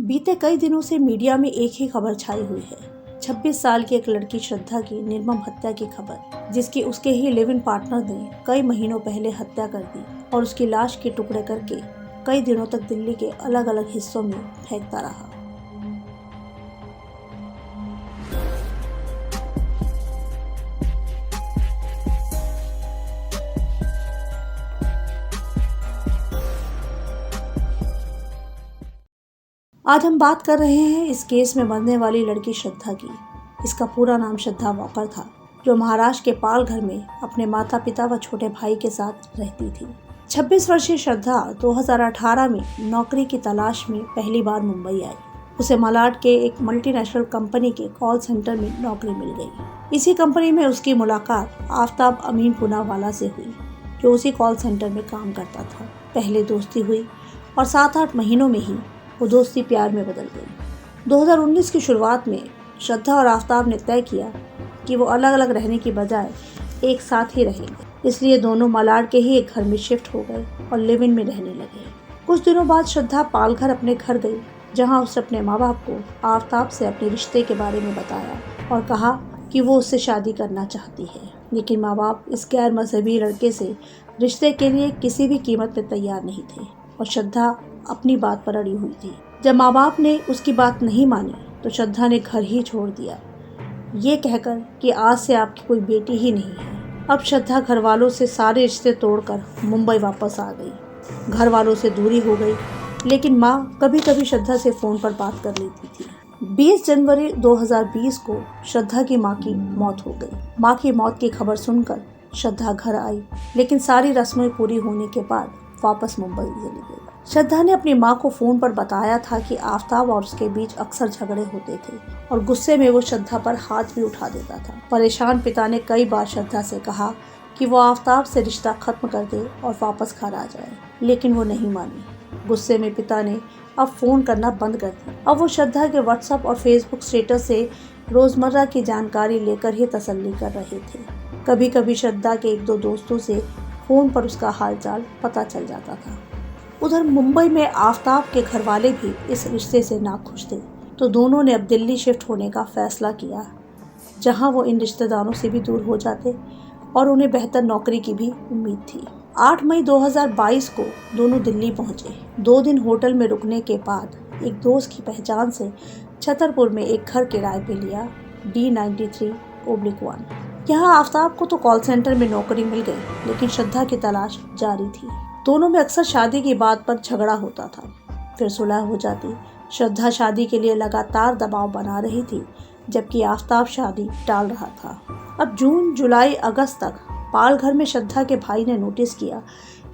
बीते कई दिनों से मीडिया में एक ही खबर छाई हुई है। 26 साल की एक लड़की श्रद्धा की निर्मम हत्या की खबर, जिसकी उसके ही लिव इन पार्टनर ने कई महीनों पहले हत्या कर दी और उसकी लाश के टुकड़े करके कई दिनों तक दिल्ली के अलग अलग हिस्सों में फेंकता रहा। आज हम बात कर रहे हैं इस केस में मरने वाली लड़की श्रद्धा की। इसका पूरा नाम श्रद्धा वॉकर था, जो महाराष्ट्र के पालघर में अपने माता पिता व छोटे भाई के साथ रहती थी। 26 वर्षीय श्रद्धा 2018 में नौकरी की तलाश में पहली बार मुंबई आई। उसे मालाड के एक मल्टीनेशनल कंपनी के कॉल सेंटर में नौकरी मिल गई। इसी कंपनी में उसकी मुलाकात आफ्ताब अमीन पूनावाला से हुई, जो उसी कॉल सेंटर में काम करता था। पहले दोस्ती हुई और 7-8 महीनों में ही वो दोस्ती प्यार में बदल गई। 2019 की शुरुआत में श्रद्धा और आफ्ताब ने तय किया कि वो अलग अलग रहने की बजाय एक साथ ही रहेंगे। इसलिए दोनों मालाड के ही एक घर में शिफ्ट हो गए और लिव इन में रहने लगे। कुछ दिनों बाद श्रद्धा पालघर अपने घर गई, जहां उसने अपने माँ बाप को आफ्ताब से अपने रिश्ते के बारे में बताया और कहा कि वो उससे शादी करना चाहती है। लेकिन माँ बाप इस गैर मजहबी लड़के से रिश्ते के लिए किसी भी कीमत पर तैयार नहीं थे और श्रद्धा अपनी बात पर अड़ी हुई थी। जब माँ बाप ने उसकी बात नहीं मानी तो श्रद्धा ने घर ही छोड़ दिया, ये कहकर कि आज से आपकी कोई बेटी ही नहीं है। अब श्रद्धा घर वालों से सारे रिश्ते तोड़कर मुंबई वापस आ गई। घर वालों से दूरी हो गई, लेकिन माँ कभी कभी श्रद्धा से फ़ोन पर बात कर लेती थी। 20 जनवरी 2020 को श्रद्धा की माँ की मौत हो गई। माँ की मौत की खबर सुनकर श्रद्धा घर आई, लेकिन सारी रस्में पूरी होने के बाद वापस मुंबई चली गई। श्रद्धा ने अपनी माँ को फ़ोन पर बताया था कि आफ्ताब और उसके बीच अक्सर झगड़े होते थे और गुस्से में वो श्रद्धा पर हाथ भी उठा देता था। परेशान पिता ने कई बार श्रद्धा से कहा कि वो आफ्ताब से रिश्ता खत्म कर दे और वापस घर आ जाए, लेकिन वो नहीं मानी। गुस्से में पिता ने अब फ़ोन करना बंद कर दिया। अब वो श्रद्धा के व्हाट्सएप और फेसबुक स्टेटस से रोज़मर्रा की जानकारी लेकर ही तसल्ली कर रहे थे। कभी कभी श्रद्धा के 1-2 दोस्तों से फ़ोन पर उसका हालचाल पता चल जाता था। उधर मुंबई में आफ्ताब के घर वाले भी इस रिश्ते से नाखुश थे, तो दोनों ने अब दिल्ली शिफ्ट होने का फैसला किया, जहां वो इन रिश्तेदारों से भी दूर हो जाते और उन्हें बेहतर नौकरी की भी उम्मीद थी। 8 मई 2022 को दोनों दिल्ली पहुंचे। 2 दिन होटल में रुकने के बाद एक दोस्त की पहचान से छतरपुर में एक घर किराए पे लिया, D93/1। यहाँ आफ्ताब को तो कॉल सेंटर में नौकरी मिल गई, लेकिन श्रद्धा की तलाश जारी थी। दोनों में अक्सर शादी की बात पर झगड़ा होता था, फिर सुलह हो जाती। श्रद्धा शादी के लिए लगातार दबाव बना रही थी, जबकि आफ्ताब शादी टाल रहा था। अब जून, जुलाई, अगस्त तक पालघर में श्रद्धा के भाई ने नोटिस किया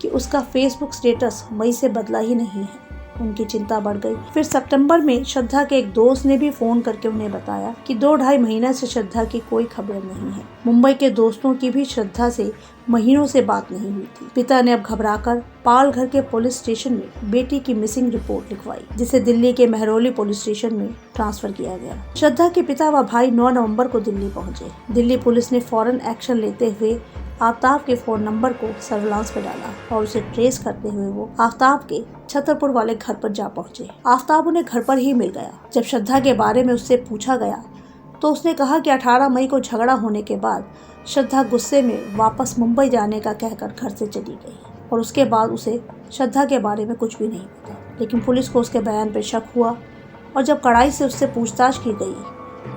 कि उसका फेसबुक स्टेटस मई से बदला ही नहीं है। उनकी चिंता बढ़ गई। फिर सितंबर में श्रद्धा के एक दोस्त ने भी फ़ोन करके उन्हें बताया कि 2-2.5 महीने से श्रद्धा की कोई खबर नहीं है। मुंबई के दोस्तों की भी श्रद्धा से महीनों से बात नहीं हुई थी। पिता ने अब घबराकर पालघर के पुलिस स्टेशन में बेटी की मिसिंग रिपोर्ट लिखवाई, जिसे दिल्ली के मेहरौली पुलिस स्टेशन में ट्रांसफर किया गया। श्रद्धा के पिता व भाई 9 नवंबर को दिल्ली पहुंचे। दिल्ली पुलिस ने फौरन एक्शन लेते हुए आफ्ताब के फ़ोन नंबर को सर्विलांस पर डाला और उसे ट्रेस करते हुए वो आफ्ताब के छतरपुर वाले घर पर जा पहुंचे। आफ्ताब उन्हें घर पर ही मिल गया। जब श्रद्धा के बारे में उससे पूछा गया तो उसने कहा कि 18 मई को झगड़ा होने के बाद श्रद्धा गुस्से में वापस मुंबई जाने का कहकर घर से चली गई और उसके बाद उसे श्रद्धा के बारे में कुछ भी नहीं पता। लेकिन पुलिस को उसके बयान पर शक हुआ और जब कड़ाई से उससे पूछताछ की गई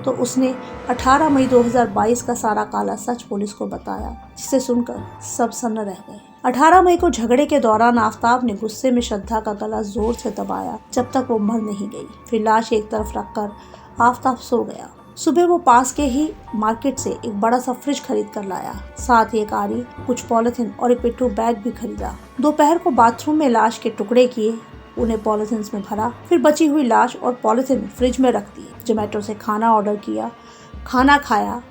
तो उसने 18 मई 2022 का सारा काला सच पुलिस को बताया, जिसे सुनकर सब सन्न रह गए। 18 मई को झगड़े के दौरान आफ्ताब ने गुस्से में श्रद्धा का गला जोर से दबाया जब तक वो मर नहीं गई। फिर लाश एक तरफ रखकर आफ्ताब सो गया। सुबह वो पास के ही मार्केट से एक बड़ा सा फ्रिज खरीद कर लाया, साथ ही एक आरी, कुछ पॉलिथीन और एक पिट्ठू बैग भी खरीदा। दोपहर को बाथरूम में लाश के टुकड़े किए, उन्हें पॉलिथीन में भरा, फिर बची हुई लाश और पॉलिथीन फ्रिज में रख दिए। जोमेटो से खाना ऑर्डर किया, खाना खाया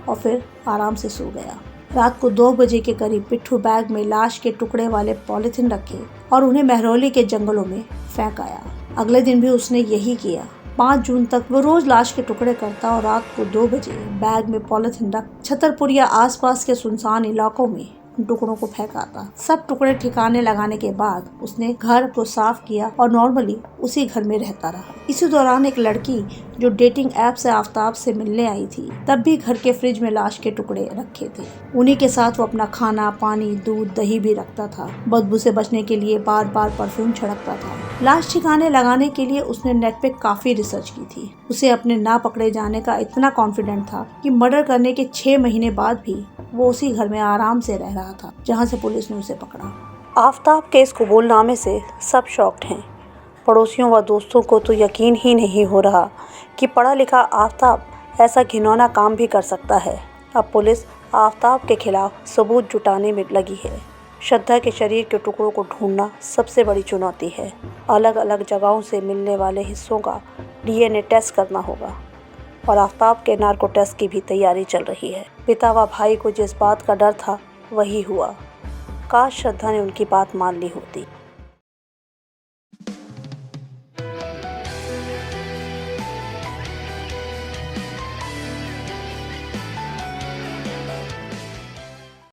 और फिर आराम से सो गया। रात को 2 बजे के करीब पिट्ठू बैग में लाश के टुकड़े वाले पॉलिथीन रखे और उन्हें मेहरौली के जंगलों में फेंक आया। अगले दिन भी उसने यही किया। 5 जून तक वो रोज लाश के टुकड़े करता और रात को 2 बजे बैग में पॉलिथीन रख छतरपुर या आसपास के सुनसान इलाकों में टुकड़ों को फेंका था। सब टुकड़े ठिकाने लगाने के बाद उसने घर को साफ किया और नॉर्मली उसी घर में रहता रहा। इसी दौरान एक लड़की जो डेटिंग ऐप से आफ्ताब से मिलने आई थी, तब भी घर के फ्रिज में लाश के टुकड़े रखे थे। उन्हीं के साथ वो अपना खाना, पानी, दूध, दही भी रखता था। बदबू से बचने के लिए बार बार परफ्यूम छिड़कता था। लाश ठिकाने लगाने के लिए उसने नेट पे काफी रिसर्च की थी। उसे अपने ना पकड़े जाने का इतना कॉन्फिडेंट था कि मर्डर करने के 6 महीने बाद भी वो उसी घर में आराम से रह रहा था जहाँ से पुलिस ने उसे पकड़ा। आफ्ताब के इस कबूलनामे से सब शॉक्ड हैं। पड़ोसियों व दोस्तों को तो यकीन ही नहीं हो रहा कि पढ़ा लिखा आफ्ताब ऐसा घिनौना काम भी कर सकता है। अब पुलिस आफ्ताब के खिलाफ सबूत जुटाने में लगी है। श्रद्धा के शरीर के टुकड़ों को ढूंढना सबसे बड़ी चुनौती है। अलग अलग जगहों से मिलने वाले हिस्सों का DNA टेस्ट करना होगा और आफ्ताब के नार्को टेस्ट की भी तैयारी चल रही है। पिता व भाई को जिस बात का डर था वही हुआ। काश श्रद्धा ने उनकी बात मान ली होती।